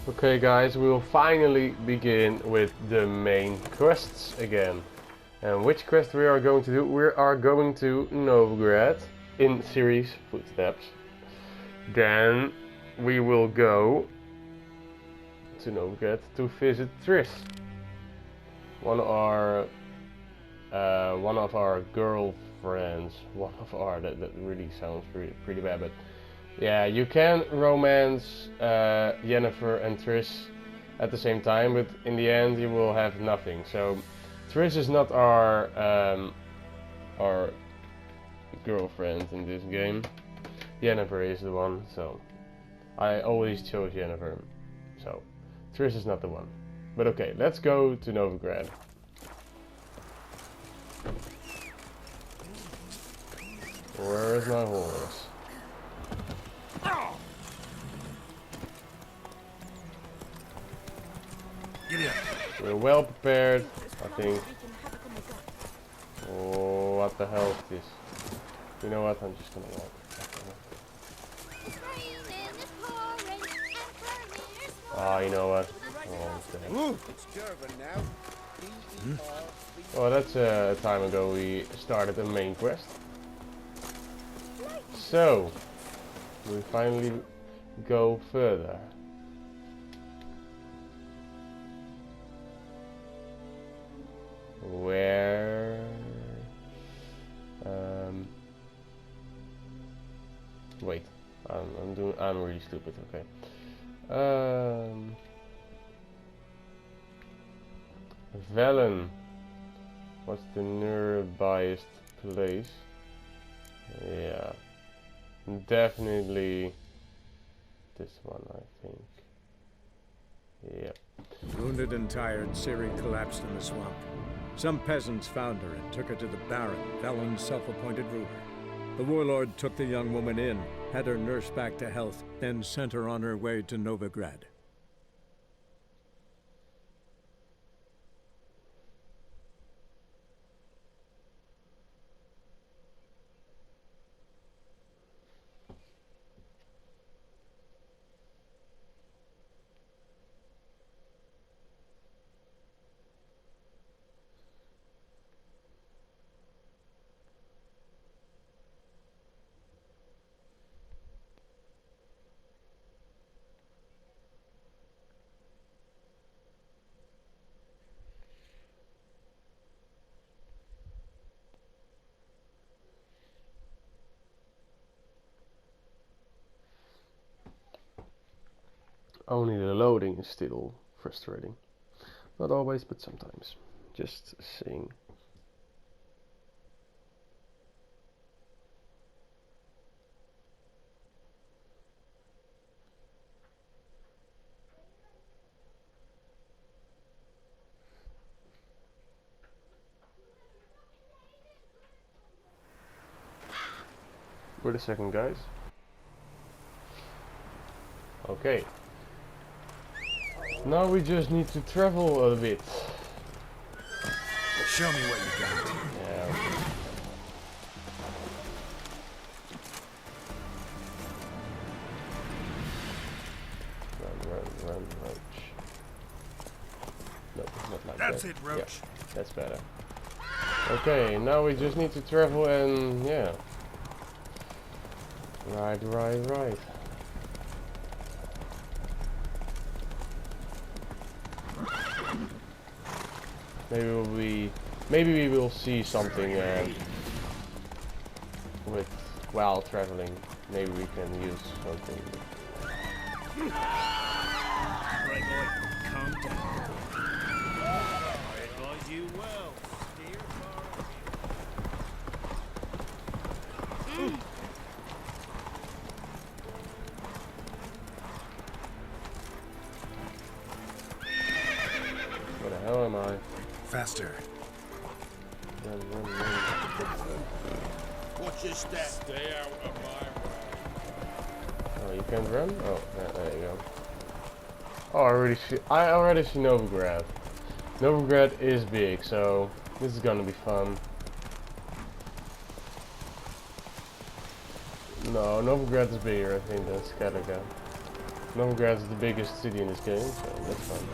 Okay guys, we will finally begin with the main quests again. And which quest we are going to do? We are going to Novigrad in Ciri's footsteps. Then we will go to Novigrad to visit Tris. One of our girlfriends. That really sounds pretty bad, but yeah, you can romance Yennefer and Tris at the same time, but in the end you will have nothing. So Tris is not our girlfriend in this game. Yennefer is the one, so I always chose Yennefer. So Tris is not the one. But okay, let's go to Novigrad. Where is my horse? We're well prepared, I think. Oh, what the hell is this? You know what? I'm just gonna walk. Oh, you know what? Oh, that's a time ago we started a main quest. So, we finally go further. Where? Wait, I'm really stupid. Okay. Velen. What's the nearest place? Yeah, definitely this one, I think. Yep. Wounded and tired, Ciri collapsed in the swamp. Some peasants found her and took her to the Baron, Velen's self-appointed ruler. The warlord took the young woman in, had her nursed back to health, then sent her on her way to Novigrad. Only the loading is still frustrating. Not always, but sometimes. Just saying. Wait a second, guys. Okay. Now we just need to travel a bit. Show me what you got. Yeah. Run, Roach. No, not like That's that. it, Roach. Yeah, that's better. Okay, now we just need to travel and yeah. Right. Maybe we will see something while traveling. Maybe we can use something. Right, boy, calm down. I advise you well. Steer far ahead. Where the hell am I? Faster. Run. Watch your step. Stay out of my way. Oh, you can't run? Oh, there you go. Oh, I already see Novigrad. Novigrad is big, so this is gonna be fun. No, Novigrad is bigger, I think, than Scattergun. Novigrad is the biggest city in this game, so that's fine.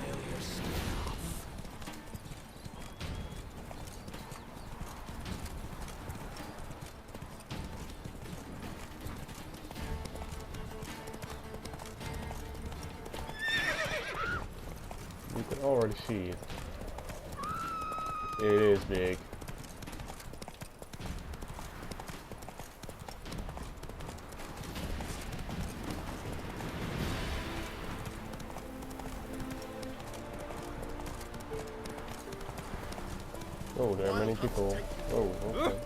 You can already see it. It is big. Oh, there are many people. Oh, okay.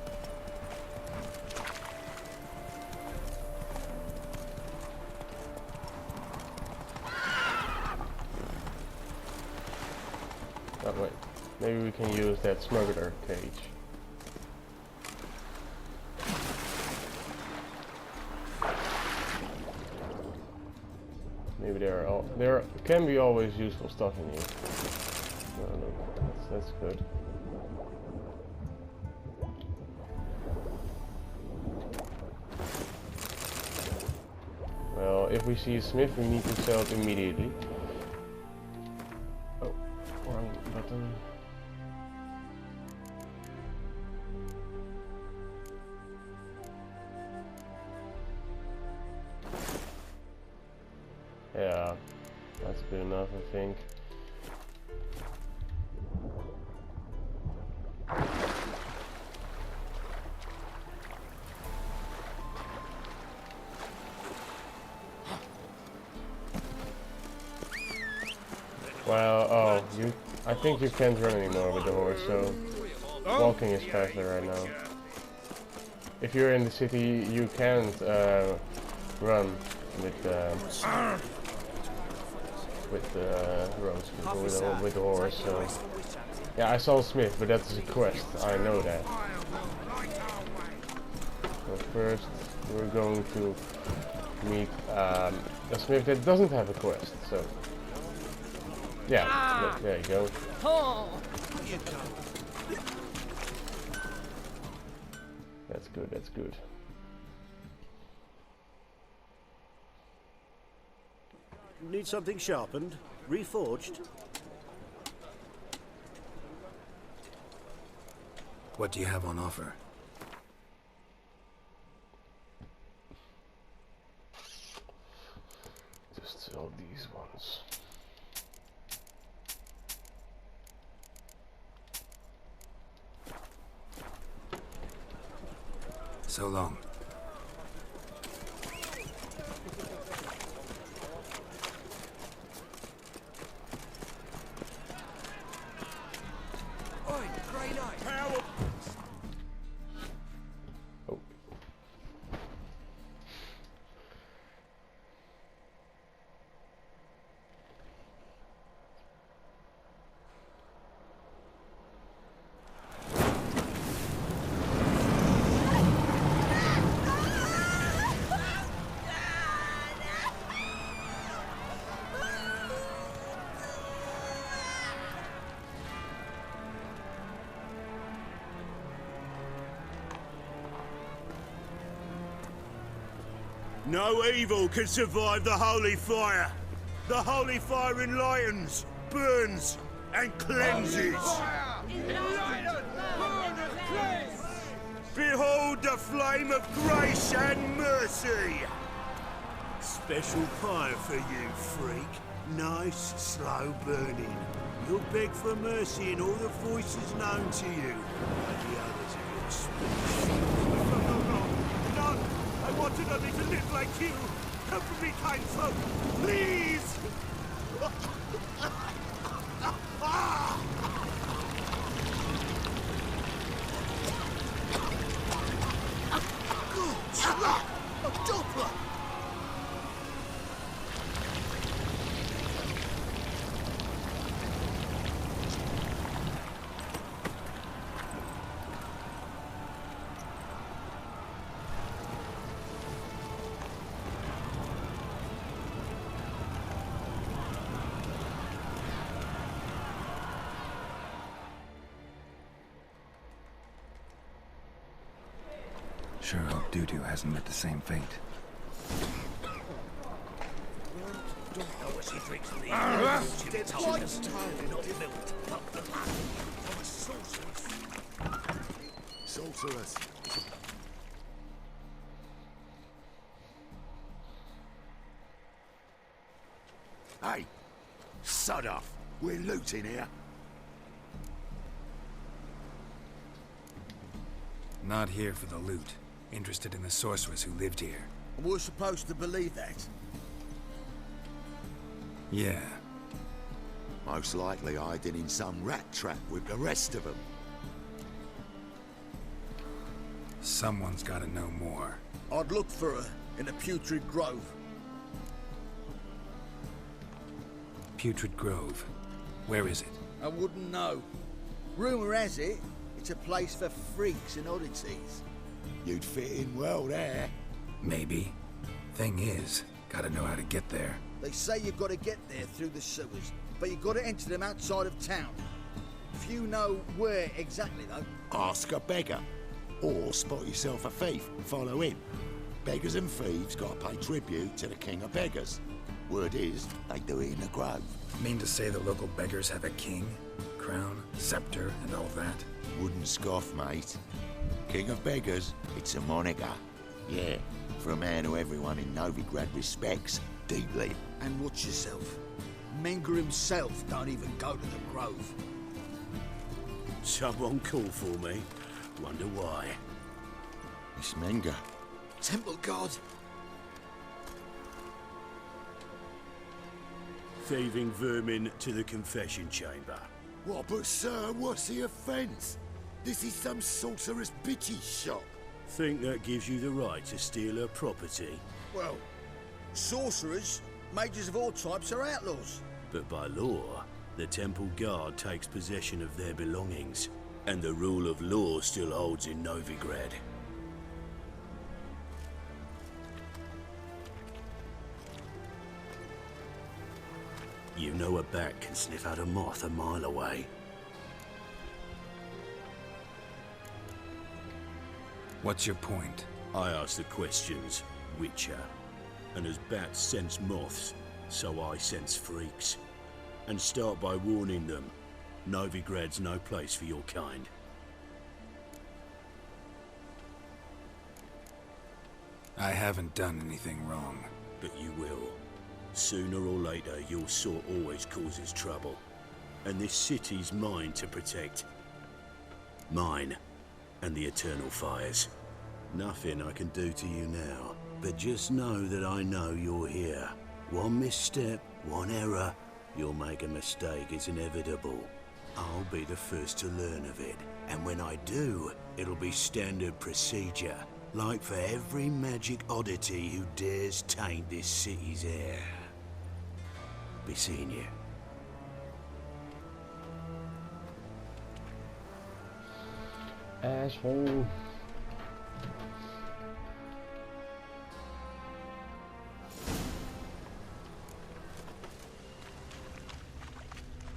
Oh, wait. Maybe we can use that smuggler cage. Maybe there can be always useful stuff in here. No, that's good. Well, if we see a smith, we need to sell it immediately. Oh, wrong button. Yeah, that's good enough, I think. Well, I think you can't run anymore with the horse, so walking is faster right now. If you're in the city, you can't run with with the horse. So yeah, I saw Smith, but that's a quest. I know that. So first, we're going to meet a Smith that doesn't have a quest. So. Yeah, there you go. That's good, that's good. Need something sharpened? Reforged? What do you have on offer? Just sell these ones. So long. Oh. No evil can survive the holy fire. The holy fire enlightens, burns, and cleanses. Behold the flame of grace and mercy. Special fire for you, freak. Nice, slow burning. You'll beg for mercy in all the voices known to you, and the others of your speech. No! I wanted only to live like you! Help me, kind folk! Please! Good slap! A doppler! Sure hope Doo-Doo hasn't met the same fate. tricks of the Sorceress. Hey, sod off. We're looting here. Not here for the loot. Interested in the sorceress who lived here. We're supposed to believe that. Yeah. Most likely hiding in some rat trap with the rest of them. Someone's gotta know more. I'd look for her in the Putrid Grove. Putrid Grove. Where is it? I wouldn't know. Rumour has it, it's a place for freaks and oddities. You'd fit in well there. Maybe. Thing is, gotta know how to get there. They say you've got to get there through the sewers, but you've got to enter them outside of town. If you know where exactly, though... Ask a beggar. Or spot yourself a thief and follow him. Beggars and thieves got to pay tribute to the king of beggars. Word is, they do it in the grove. Mean to say the local beggars have a king, crown, scepter, and all that? Wouldn't scoff, mate. King of beggars, it's a moniker. Yeah, for a man who everyone in Novigrad respects deeply. And watch yourself. Menger himself don't even go to the grove. Someone call for me. Wonder why. It's Menger. Temple God. Thieving vermin to the confession chamber. What, but sir, what's the offence? This is some sorcerer's bitchy shop. Think that gives you the right to steal her property? Well, sorcerers, mages of all types are outlaws. But by law, the temple guard takes possession of their belongings, and the rule of law still holds in Novigrad. You know a bat can sniff out a moth a mile away. What's your point? I ask the questions, Witcher. And as bats sense moths, so I sense freaks. And start by warning them, Novigrad's no place for your kind. I haven't done anything wrong. But you will. Sooner or later, your sort always causes trouble. And this city's mine to protect. Mine. And the eternal fires. Nothing I can do to you now, but just know that I know you're here. One misstep, one error, you'll make a mistake, it's inevitable. I'll be the first to learn of it, and when I do, it'll be standard procedure, like for every magic oddity who dares taint this city's air. Be seeing you. Asshole.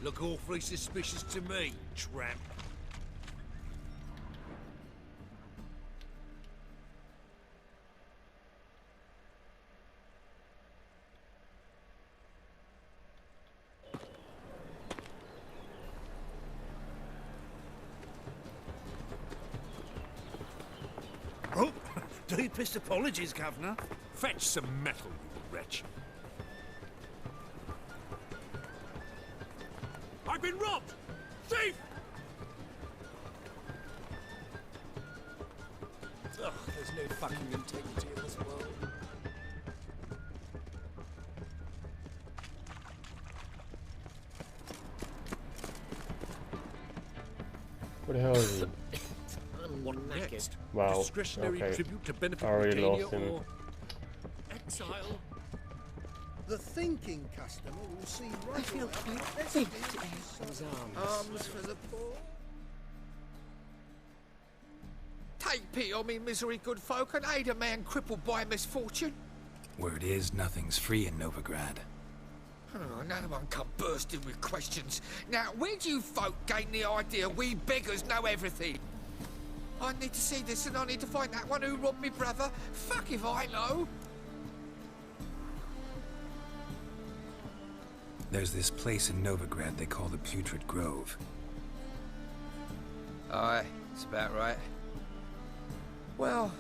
Look awfully suspicious to me, tramp. Oh, deepest apologies, Governor. Fetch some metal, you wretch. I've been robbed! Thief! Ugh, there's no fucking integrity in this world. What the hell is he? What next? Wow. Discretionary Okay. tribute to benefit Already Britannia lost him. or exile? The thinking customer will see right I feel away. quite faint today. Arms for the poor. Take pity on me, misery, good folk, and aid a man crippled by misfortune. Word is, nothing's free in Novigrad. Oh, no one come bursting with questions. Now, where do you folk gain the idea we beggars know everything? I need to see this and I need to find that one who robbed me brother. Fuck if I know. There's this place in Novigrad they call the Putrid Grove. Aye, it's about right. Well,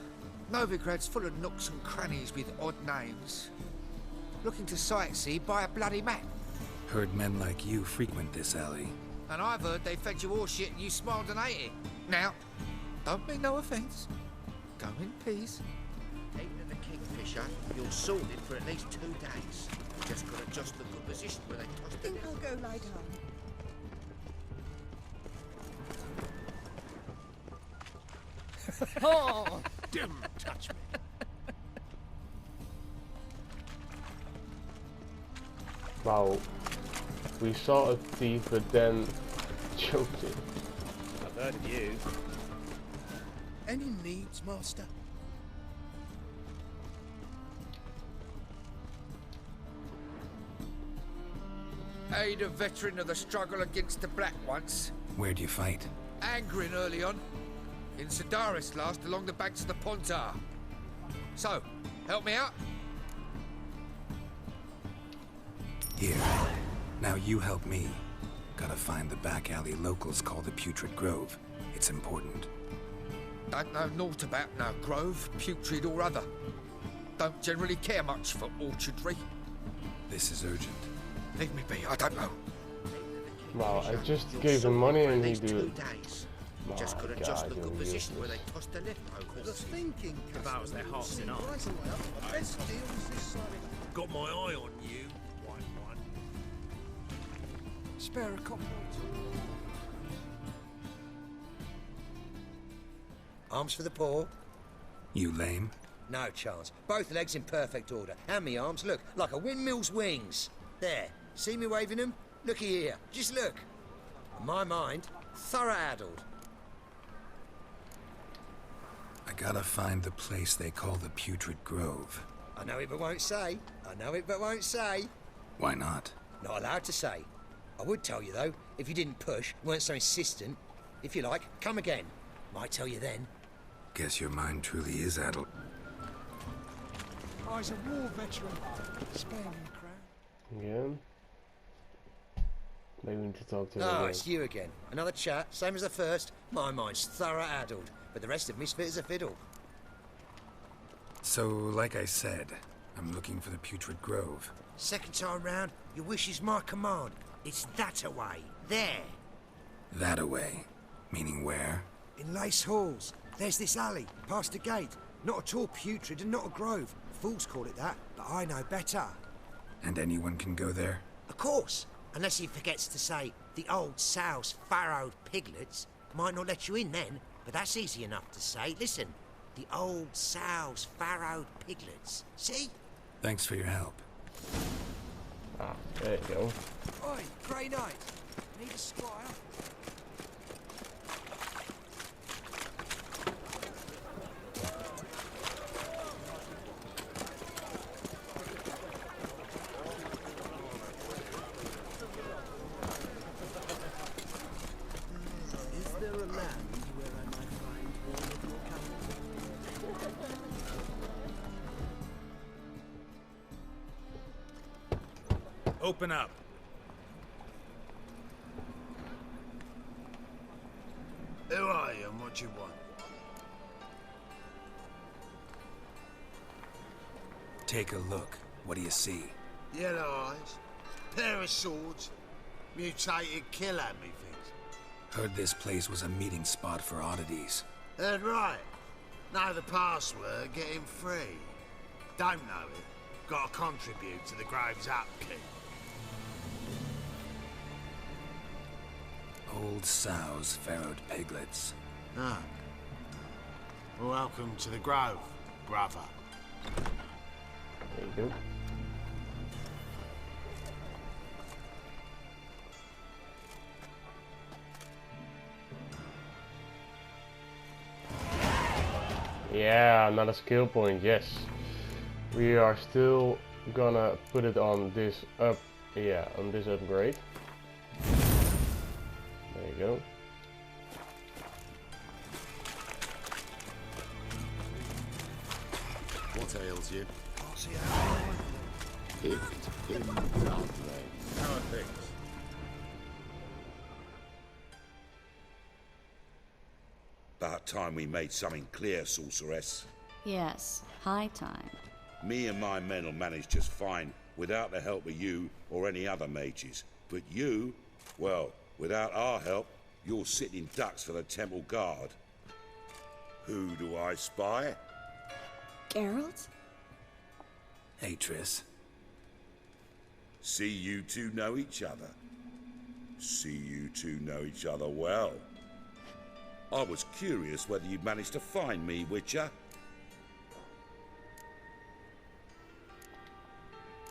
Novigrad's full of nooks and crannies with odd names. Looking to sightsee, buy a bloody map. Heard men like you frequent this alley. And I've heard they fed you all shit and you smiled and ate it. Now, don't mean no offence. Go in peace. Eating at the Kingfisher, you're sorted for at least 2 days. Just got to adjust the good position where they toss I think I'll go lie down. Oh! Didn't touch me. Wow. We saw a thief, but then choked it. I've heard of you. Any needs, Master? Aid a veteran of the struggle against the Black once. Where'd you fight? Angering early on. In Sedaris last, along the banks of the Pontar. So, help me out? Here. Now you help me. Gotta find the back alley locals call the Putrid Grove. It's important. Don't know naught about no grove, putrid or other. Don't generally care much for orchardry. This is urgent. Leave me be, I don't know. Wow, I just gave him money and he 2 did. days. My Just got to adjust God, the good you're position where useless. they toss the leftovers. The thinking Devours their hearts and eyes. Best deals this side of Got my eye on you, white one. Spare a couple. Arms for the poor? You lame? No chance. Both legs in perfect order. And me arms, look, like a windmill's wings. There. See me waving them? Looky here. Just look. In my mind, thorough addled. I gotta find the place they call the Putrid Grove. I know it but won't say. I know it but won't say. Why not? Not allowed to say. I would tell you, though, if you didn't push, weren't so insistent. If you like, come again. Might tell you then. Guess your mind truly is addled. I was a war veteran. Spare me, Crown. Again. Maybe we need to talk to him Oh, again. it's you again. Another chat, same as the first. My mind's thorough addled, but the rest of me's fit as a fiddle. So, like I said, I'm looking for the Putrid Grove. Second time round, your wish is my command. It's that away. There. That away. Meaning where? In Lace Halls. There's this alley, past the gate. Not at all putrid and not a grove. Fools call it that, but I know better. And anyone can go there? Of course. Unless he forgets to say, the old sow's farrowed piglets. Might not let you in then, but that's easy enough to say. Listen, the old sow's farrowed piglets. See? Thanks for your help. Ah, there you go. Oi, Grey Knight. Need a squire? Is there a land where I might find all of your company? Open up. Who are you and what you want? Take a look. What do you see? Yellow eyes, pair of swords, mutated killer, methinks. Heard this place was a meeting spot for oddities. Heard right. Know the password, get him free. Don't know it, gotta contribute to the Grove's upkeep. Old sows, farrowed piglets. Ah. Welcome to the Grove, brother. There you go. Yeah, another skill point, yes. We are still gonna put it on this on this upgrade. There you go. What ails you? If in blood, About time we made something clear, sorceress. Yes, high time. Me and my men will manage just fine without the help of you or any other mages. But you, well, without our help, you're sitting ducks for the temple guard. Who do I spy? Geralt? Hey, Triss. See you two know each other. See you two know each other well. I was curious whether you'd managed to find me, Witcher.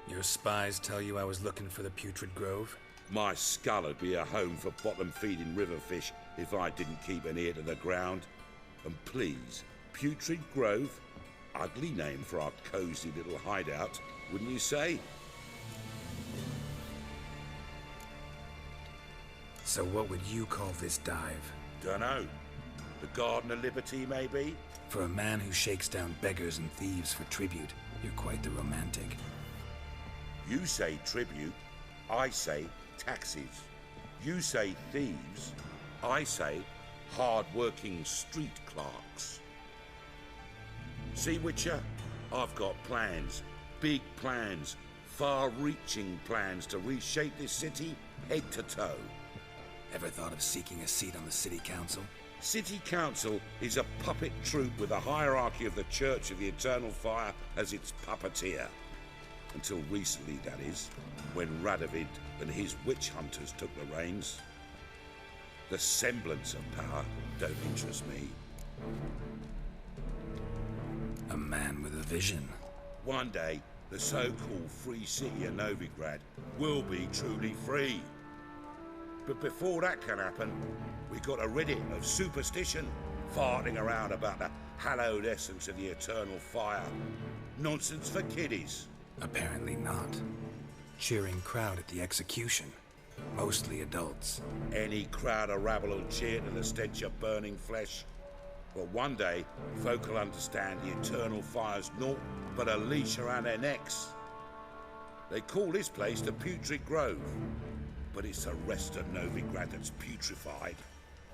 Your spies tell you I was looking for the Putrid Grove? My skull would be a home for bottom-feeding river fish if I didn't keep an ear to the ground. And please, Putrid Grove? Ugly name for our cosy little hideout, wouldn't you say? So what would you call this dive? Dunno. The Garden of Liberty, maybe? For a man who shakes down beggars and thieves for tribute, you're quite the romantic. You say tribute, I say taxes. You say thieves, I say hard-working street clerks. See, Witcher, I've got plans, big plans, far-reaching plans to reshape this city head to toe. Ever thought of seeking a seat on the city council? City council is a puppet troupe with a hierarchy of the Church of the Eternal Fire as its puppeteer. Until recently, that is, when Radovid and his witch hunters took the reins. The semblance of power don't interest me. A man with a vision. One day, the so-called free city of Novigrad will be truly free. But before that can happen, we got to rid it of superstition, farting around about the hallowed essence of the eternal fire. Nonsense for kiddies. Apparently not. Cheering crowd at the execution. Mostly adults. Any crowd of rabble will cheer to the stench of burning flesh. But one day, folk will understand the eternal fire's naught but a leash around their necks. They call this place the Putrid Grove, but it's the rest of Novigrad that's putrefied.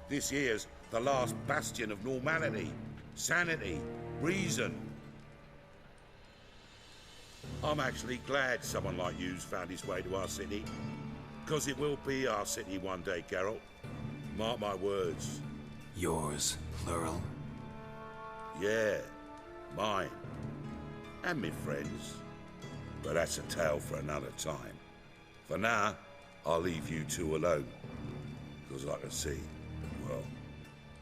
This here's the last bastion of normality, sanity, reason. I'm actually glad someone like you's found his way to our city. Because it will be our city one day, Geralt. Mark my words. Yours, plural? Yeah, mine. And me friends. But that's a tale for another time. For now, I'll leave you two alone. Because I can see, well,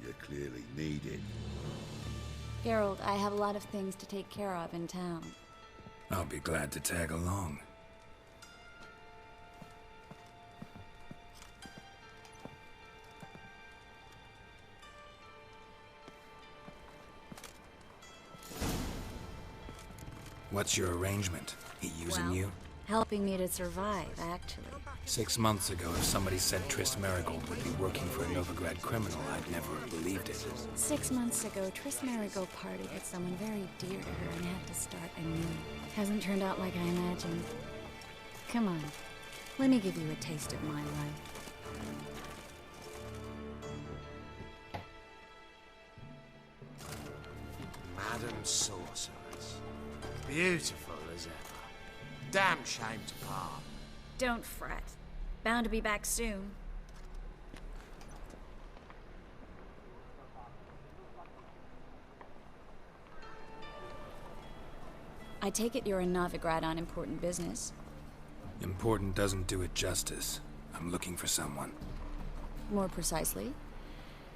you clearly need it. Geralt, I have a lot of things to take care of in town. I'll be glad to tag along. What's your arrangement? He using you? Helping me to survive, actually. 6 months ago, if somebody said Triss Marigold would be working for a Novigrad criminal, I'd never have believed it. 6 months ago, Triss Marigold partied with someone very dear to her and had to start anew. Hasn't turned out like I imagined. Come on, let me give you a taste of my life. Madam Sorceress. Beautiful as ever. Damn shame to part. Don't fret. Bound to be back soon. I take it you're in Novigrad on important business. Important doesn't do it justice. I'm looking for someone. More precisely?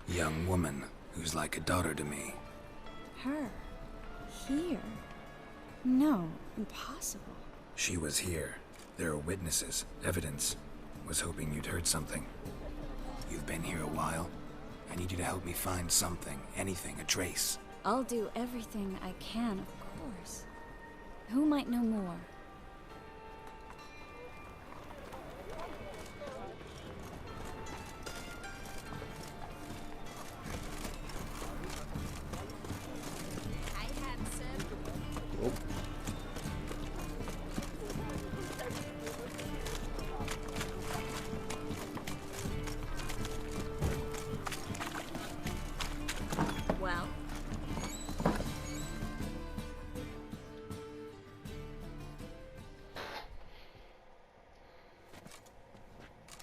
Young woman who's like a daughter to me. Her? Here? No, impossible. She was here. There are witnesses, evidence. Was hoping you'd heard something. You've been here a while. I need you to help me find something, anything, a trace. I'll do everything I can, of course. Who might know more?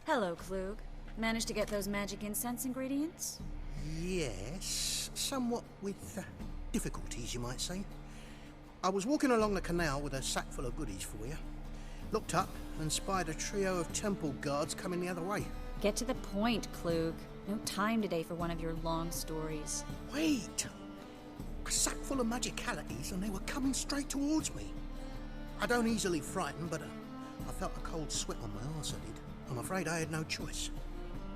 Hello, Klug. Managed to get those magic incense ingredients? Yes, somewhat with difficulties, you might say. I was walking along the canal with a sack full of goodies for you. Looked up and spied a trio of temple guards coming the other way. Get to the point, Klug. No time today for one of your long stories. Wait! A sack full of magicalities and they were coming straight towards me. I don't easily frighten, but I felt a cold sweat on my arse, I did. I'm afraid I had no choice.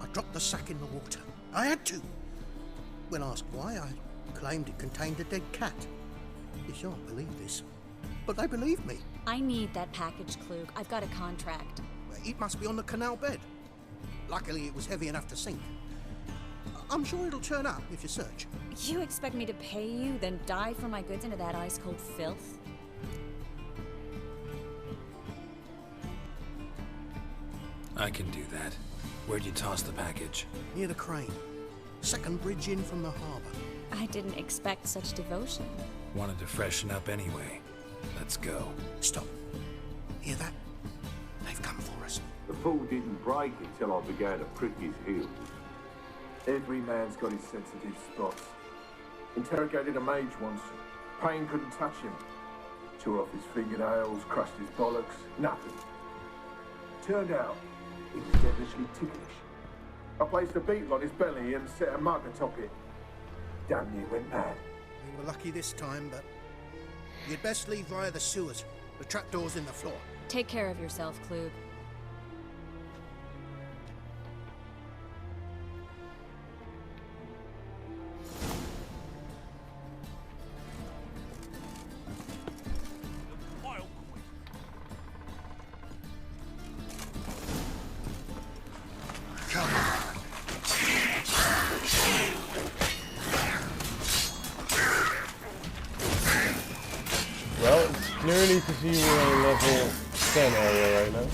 I dropped the sack in the water. I had to. When asked why, I claimed it contained a dead cat. You shan't believe this, but they believed me. I need that package, Klug. I've got a contract. It must be on the canal bed. Luckily, it was heavy enough to sink. I'm sure it'll turn up if you search. You expect me to pay you, then dive for my goods into that ice-cold filth? I can do that. Where'd you toss the package? Near the crane. Second bridge in from the harbour. I didn't expect such devotion. Wanted to freshen up anyway. Let's go. Stop. Hear that? They've come for us. The fall didn't break until I began to prick his heels. Every man's got his sensitive spots. Interrogated a mage once. Pain couldn't touch him. Tore off his fingernails, crushed his bollocks. Nothing. Turned out, he was devilishly ticklish. I placed a beetle on his belly and set a mug atop it. Damn near went mad. We were lucky this time, but you'd best leave via the sewers. The trapdoor's in the floor. Take care of yourself, Klug. Well, it's clearly to see we're on level 10 area right now.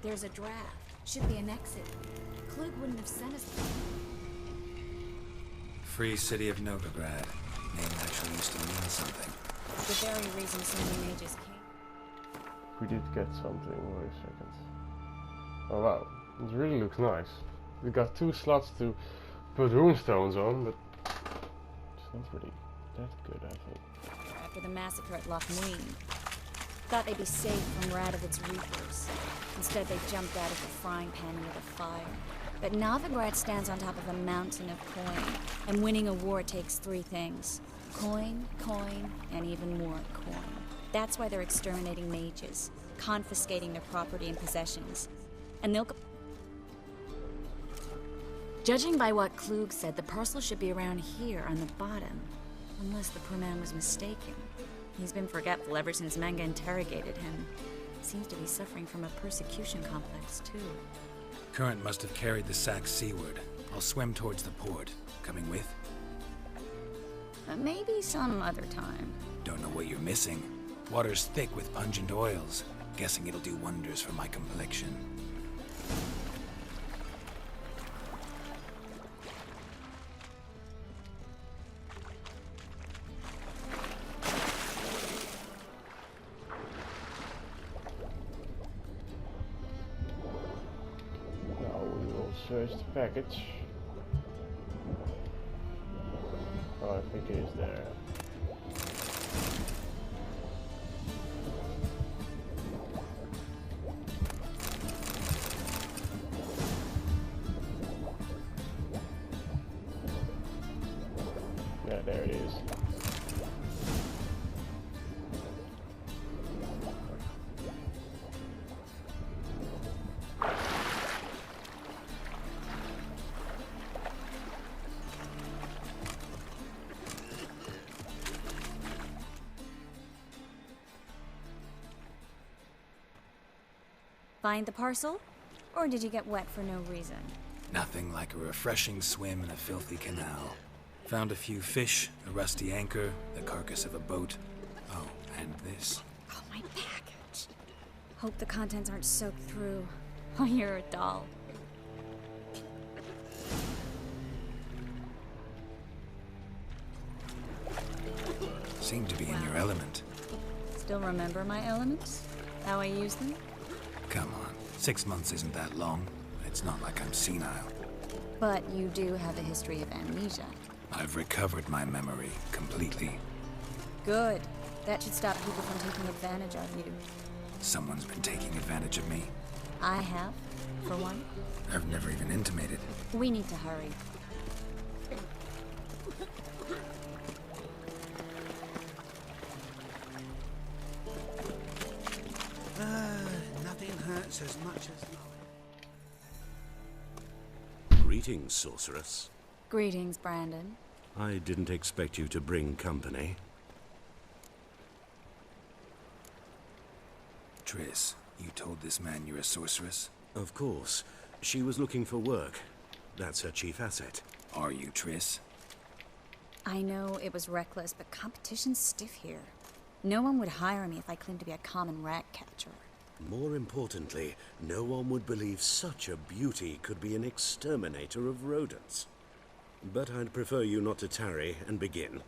There's a draft. Should be an exit. Klug wouldn't have sent us there. Free city of Novigrad. Name actually used to mean something. The very reason so many mages came. We did get something. Wait a second. Oh wow, it really looks nice. We got 2 slots to put runestones on, but it's not really that good, I think. After the massacre at Loch Muin, thought they'd be safe from Radovid's reapers. Instead, they jumped out of the frying pan into the fire. But Novigrad stands on top of a mountain of coin, and winning a war takes 3 things. Coin, coin, and even more coin. That's why they're exterminating mages, confiscating their property and possessions. And they'll... Judging by what Klug said, the parcel should be around here on the bottom. Unless the poor man was mistaken. He's been forgetful ever since Manga interrogated him. Seems to be suffering from a persecution complex, too. Current must have carried the sack seaward. I'll swim towards the port. Coming with? Maybe some other time. Don't know what you're missing. Water's thick with pungent oils. Guessing it'll do wonders for my complexion. Search the package. Oh, I think it is there. Yeah, there it is. Find the parcel? Or did you get wet for no reason? Nothing like a refreshing swim in a filthy canal. Found a few fish, a rusty anchor, the carcass of a boat. Oh, and this. Oh, my package. Hope the contents aren't soaked through. Oh, you're a doll. Seem to be in your element. Still remember my elements? How I use them? Come on, 6 months isn't that long. It's not like I'm senile. But you do have a history of amnesia. I've recovered my memory completely. Good. That should stop people from taking advantage of you. Someone's been taking advantage of me. I have, for one. I've never even intimated. We need to hurry. Nothing hurts as much as knowing. Greetings, sorceress. Greetings, Brandon. I didn't expect you to bring company. Triss, you told this man you're a sorceress? Of course. She was looking for work. That's her chief asset. Are you, Triss? I know it was reckless, but competition's stiff here. No one would hire me if I claimed to be a common rat catcher. More importantly, no one would believe such a beauty could be an exterminator of rodents. But I'd prefer you not to tarry and begin.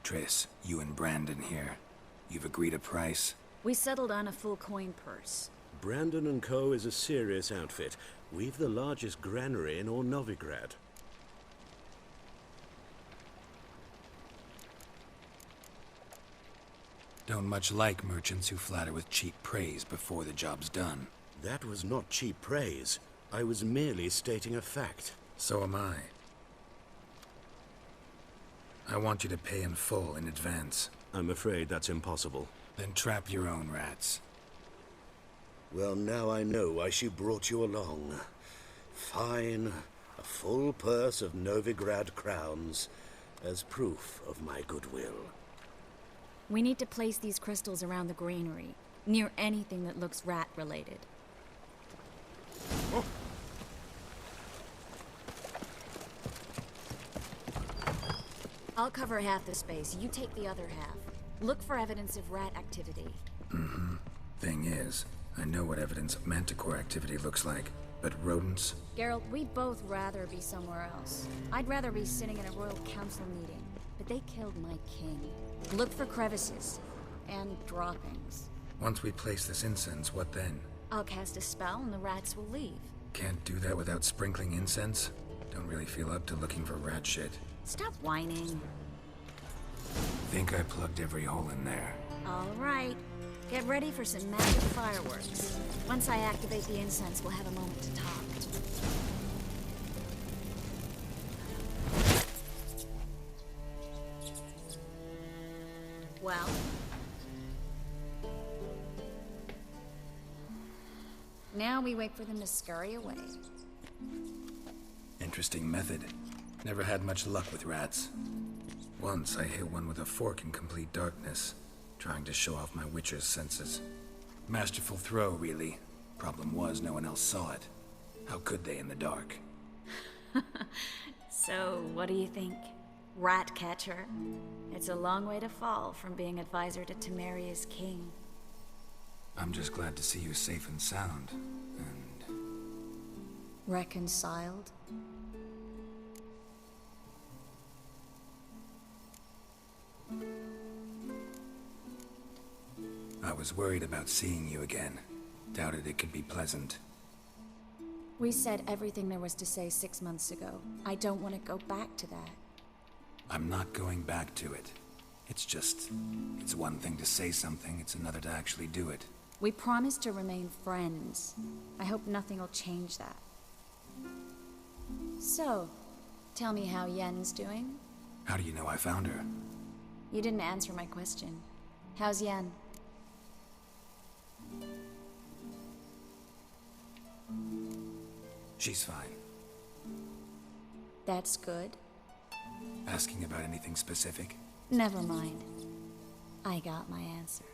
Triss, you and Brandon here. You've agreed a price? We settled on a full coin purse. Brandon & Co. is a serious outfit. We've the largest granary in all Novigrad. Don't much like merchants who flatter with cheap praise before the job's done. That was not cheap praise. I was merely stating a fact. So am I. I want you to pay in full in advance. I'm afraid that's impossible. Then trap your own rats. Well, now I know why she brought you along. Fine. A full purse of Novigrad crowns as proof of my goodwill. We need to place these crystals around the granary, near anything that looks rat-related. Oh. I'll cover half the space, you take the other half. Look for evidence of rat activity. Mm-hmm. Thing is, I know what evidence of manticore activity looks like, but rodents? Geralt, we'd both rather be somewhere else. I'd rather be sitting in a royal council meeting, but they killed my king. Look for crevices and droppings. Once we place this incense, what then? I'll cast a spell and the rats will leave. Can't do that without sprinkling incense? Don't really feel up to looking for rat shit. Stop whining. Think I plugged every hole in there. All right. Get ready for some magic fireworks. Once I activate the incense, we'll have a moment to talk. Well? Now we wait for them to scurry away. Interesting method. Never had much luck with rats. Once I hit one with a fork in complete darkness, trying to show off my witcher's senses. Masterful throw, really. Problem was, no one else saw it. How could they in the dark? So, what do you think? Rat catcher? It's a long way to fall from being advisor to Temeria's king. I'm just glad to see you safe and sound, and... reconciled? I was worried about seeing you again. Doubted it could be pleasant. We said everything there was to say 6 months ago. I don't want to go back to that. I'm not going back to it. It's just... it's one thing to say something, it's another to actually do it. We promised to remain friends. I hope nothing will change that. So, tell me how Yen's doing? How do you know I found her? You didn't answer my question. How's Yen? She's fine. That's good. Asking about anything specific? Never mind. I got my answer.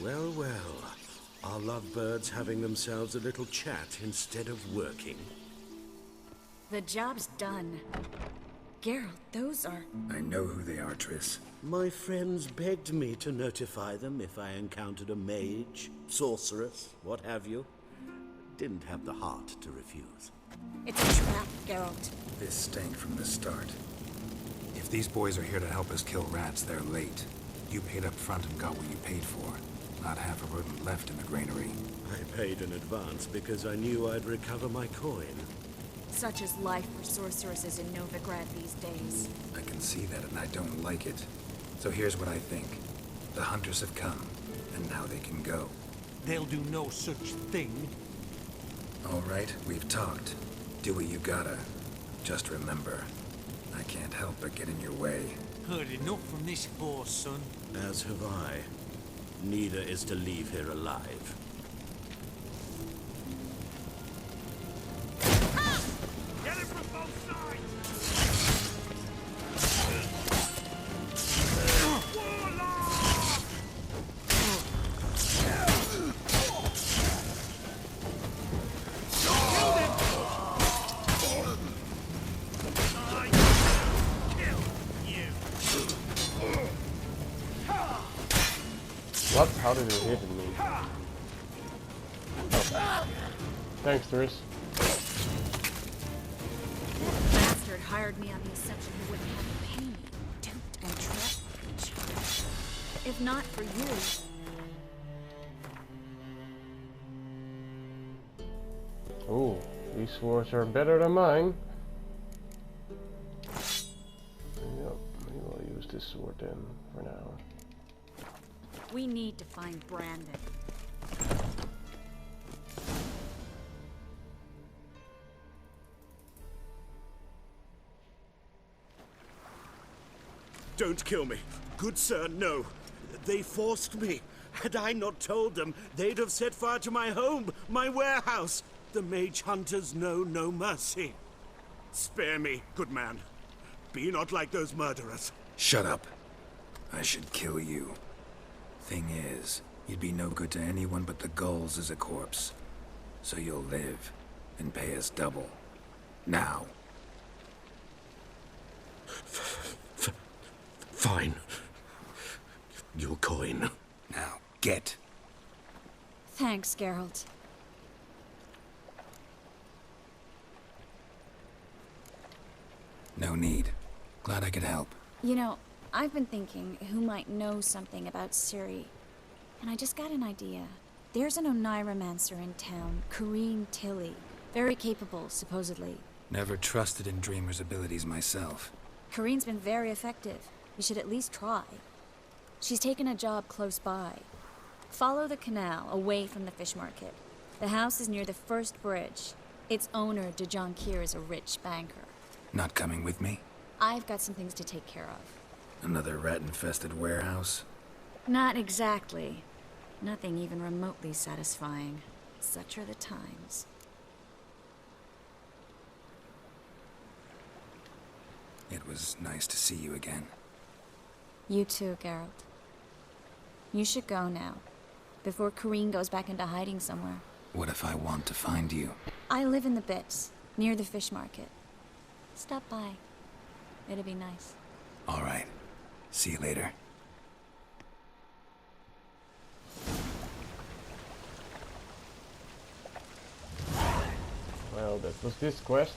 Well, well. Are lovebirds having themselves a little chat instead of working? The job's done. Geralt, those are... I know who they are, Triss. My friends begged me to notify them if I encountered a mage, sorceress, what have you. Didn't have the heart to refuse. It's a trap, Geralt. This stank from the start. If these boys are here to help us kill rats, they're late. You paid up front and got what you paid for. Not half a rodent left in the granary. I paid in advance because I knew I'd recover my coin. Such is life for sorceresses in Novigrad these days. I can see that and I don't like it. So here's what I think. The hunters have come, and now they can go. They'll do no such thing. All right, we've talked. Do what you gotta. Just remember, I can't help but get in your way. Heard enough from this horse, son. As have I. Neither is to leave here alive. Get it from both sides! What? How did it hit me? Oh. Thanks, Triss. Bastard hired me on the assumption he wouldn't have to pay me. Duped and trapped each other. If not for you... Ooh, these swords are better than mine. Yep, maybe I'll use this sword then, for now. We need to find Brandon. Don't kill me. Good sir, no. They forced me. Had I not told them, they'd have set fire to my home, my warehouse. The mage hunters know no mercy. Spare me, good man. Be not like those murderers. Shut up. I should kill you. Thing is, you'd be no good to anyone but the gulls as a corpse. So you'll live and pay us double. Now. Fine. Your coin. Now, get. Thanks, Geralt. No need. Glad I could help. You know, I've been thinking who might know something about Ciri. And I just got an idea. There's an Oneiromancer in town, Corrine Tilly. Very capable, supposedly. Never trusted in Dreamer's abilities myself. Corrine's been very effective. You should at least try. She's taken a job close by. Follow the canal, away from the fish market. The house is near the first bridge. Its owner, de Jonquier, is a rich banker. Not coming with me? I've got some things to take care of. Another rat-infested warehouse? Not exactly. Nothing even remotely satisfying. Such are the times. It was nice to see you again. You too, Geralt. You should go now, before Corrine goes back into hiding somewhere. What if I want to find you? I live in the Bits, near the fish market. Stop by. It'd be nice. All right. See you later. Well, that was this quest.